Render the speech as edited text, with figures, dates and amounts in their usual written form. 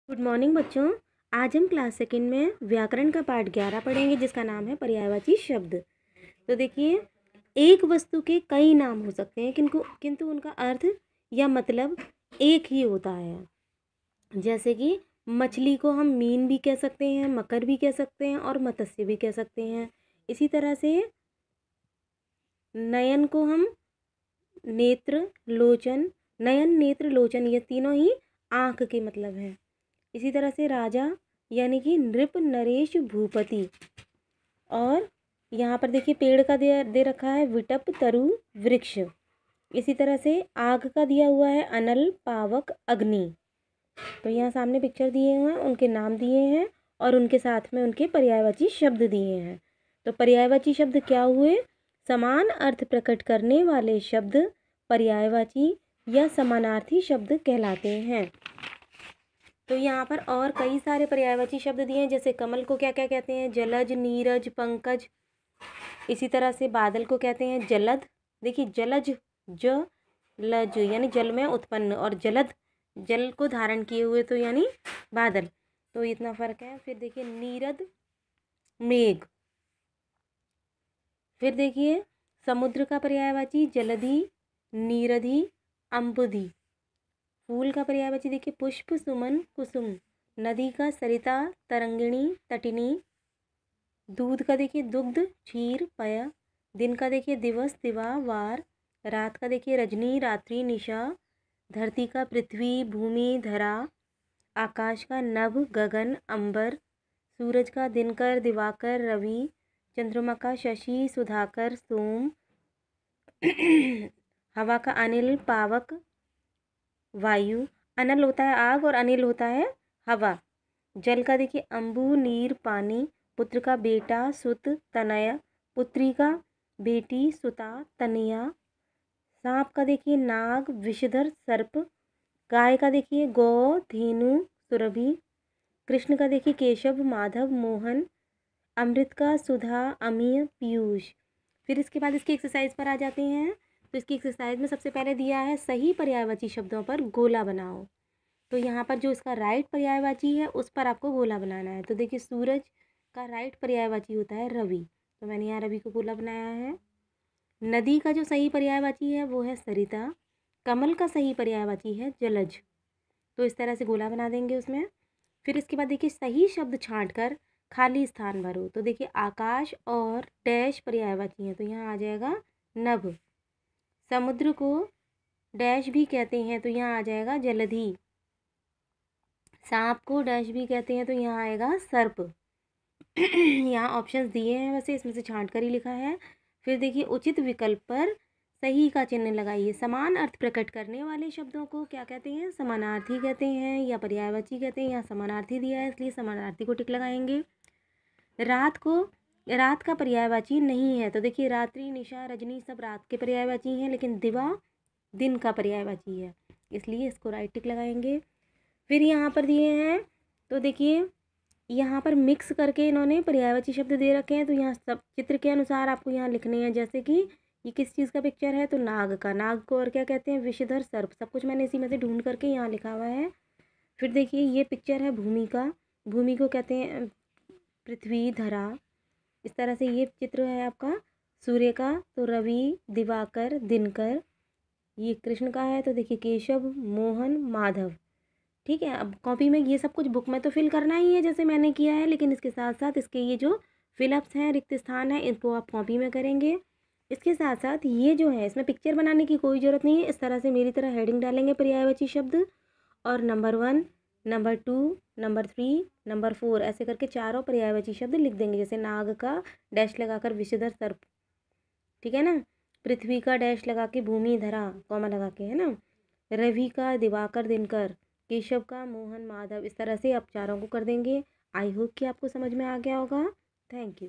Good morning बच्चों। आज हम क्लास सेकंड में व्याकरण का पाठ 11 पढ़ेंगे जिसका नाम है पर्यायवाची शब्द। तो देखिए, एक वस्तु के कई नाम हो सकते हैं किंतु उनका अर्थ या मतलब एक ही होता है। जैसे कि मछली को हम मीन भी कह सकते हैं, मकर भी कह सकते हैं और मत्स्य भी कह सकते हैं। इसी तरह से नयन को हम नेत्र, लोचन, नयन, नेत्र, लोचन ये तीनों ही आँख के मतलब हैं। इसी तरह से राजा यानी कि नृप, नरेश, भूपति। और यहाँ पर देखिए पेड़ का दे रखा है विटप, तरु, वृक्ष। इसी तरह से आग का दिया हुआ है अनल, पावक, अग्नि। तो यहाँ सामने पिक्चर दिए हुए हैं, उनके नाम दिए हैं और उनके साथ में उनके पर्यायवाची शब्द दिए हैं। तो पर्यायवाची शब्द क्या हुए? समान अर्थ प्रकट करने वाले शब्द पर्यायवाची या समानार्थी शब्द कहलाते हैं। तो यहाँ पर और कई सारे पर्यायवाची शब्द दिए हैं, जैसे कमल को क्या क्या कहते हैं? जलज, नीरज, पंकज। इसी तरह से बादल को कहते हैं जलद। देखिए जलज, लज यानी जल में उत्पन्न, और जलद जल को धारण किए हुए, तो यानी बादल। तो इतना फर्क है। फिर देखिए नीरद, मेघ। फिर देखिए समुद्र का पर्यायवाची जलधि, नीरधि, अम्बुधि। फूल का पर्यायवाची देखिए पुष्प, सुमन, कुसुम। नदी का सरिता, तरंगिणी, तटिनी। दूध का देखिए दुग्ध, क्षीर, पय। दिन का देखिए दिवस, दिवा, वार। रात का देखिए रजनी, रात्रि, निशा। धरती का पृथ्वी, भूमि, धरा। आकाश का नभ, गगन, अंबर। सूरज का दिनकर, दिवाकर, रवि। चंद्रमा का शशि, सुधाकर, सोम। हवा का अनिल, पावक, वायु। अनल होता है आग और अनिल होता है हवा। जल का देखिए अम्बु, नीर, पानी। पुत्र का बेटा, सुत, तनय। पुत्री का बेटी, सुता, तनया। सांप का देखिए नाग, विषधर, सर्प। गाय का देखिए गौ, धेनु, सुरभि। कृष्ण का देखिए केशव, माधव, मोहन। अमृत का सुधा, अमीय, पीयूष। फिर इसके बाद इसकी एक्सरसाइज पर आ जाते हैं। तो इसकी एक्सरसाइज में सबसे पहले दिया है सही पर्यायवाची शब्दों पर गोला बनाओ। तो यहाँ पर जो इसका राइट पर्यायवाची है उस पर आपको गोला बनाना है। तो देखिए सूरज का राइट पर्यायवाची होता है रवि, तो मैंने यहाँ रवि को गोला बनाया है। नदी का जो सही पर्यायवाची है वो है सरिता। कमल का सही पर्यायवाची है जलज। तो इस तरह से गोला बना देंगे उसमें। फिर इसके बाद देखिए सही शब्द छांट कर खाली स्थान भरो। तो देखिए आकाश और डैश पर्यायवाची है, तो यहाँ आ जाएगा नभ। समुद्र को डैश भी कहते हैं, तो यहाँ आ जाएगा जलधि। सांप को डैश भी कहते हैं, तो यहाँ आएगा सर्प। यहाँ ऑप्शंस दिए हैं, वैसे इसमें से छांट कर ही लिखा है। फिर देखिए उचित विकल्प पर सही का चिन्ह लगाइए। समान अर्थ प्रकट करने वाले शब्दों को क्या कहते हैं? समानार्थी कहते हैं या पर्यायवाची कहते हैं। यहाँ समानार्थी दिया है इसलिए समानार्थी को टिक लगाएंगे। रात का पर्यायवाची नहीं है, तो देखिए रात्रि, निशा, रजनी सब रात के पर्यायवाची हैं, लेकिन दिवा दिन का पर्यायवाची है, इसलिए इसको राइट टिक लगाएंगे। फिर यहाँ पर दिए हैं, तो देखिए यहाँ पर मिक्स करके इन्होंने पर्यायवाची शब्द दे रखे हैं। तो यहाँ सब चित्र के अनुसार आपको यहाँ लिखने हैं। जैसे कि ये किस चीज़ का पिक्चर है? तो नाग का। नाग को और क्या कहते हैं? विषधर, सर्प। सब कुछ मैंने इसी में से ढूंढ करके यहाँ लिखा हुआ है। फिर देखिए ये पिक्चर है भूमि का। भूमि को कहते हैं पृथ्वी, धरा। इस तरह से ये चित्र है आपका सूर्य का, तो रवि, दिवाकर, दिनकर। ये कृष्ण का है, तो देखिए केशव, मोहन, माधव। ठीक है, अब कॉपी में ये सब कुछ बुक में तो फिल करना ही है जैसे मैंने किया है, लेकिन इसके साथ साथ इसके ये जो फिलअप्स हैं, रिक्त स्थान है, इनको आप कॉपी में करेंगे। इसके साथ साथ ये जो है इसमें पिक्चर बनाने की कोई ज़रूरत नहीं है। इस तरह से मेरी तरह हेडिंग डालेंगे पर्यायवाची शब्द, और नंबर 1, नंबर 2, नंबर 3, नंबर 4 ऐसे करके चारों पर्यायवाची शब्द लिख देंगे। जैसे नाग का डैश लगाकर विषधर, सर्प। ठीक है ना। पृथ्वी का डैश लगा के भूमि, धरा, कॉमा लगा के, है ना। रवि का दिवाकर, दिनकर। केशव का मोहन, माधव। इस तरह से आप चारों को कर देंगे। आई होप कि आपको समझ में आ गया होगा। Thank you.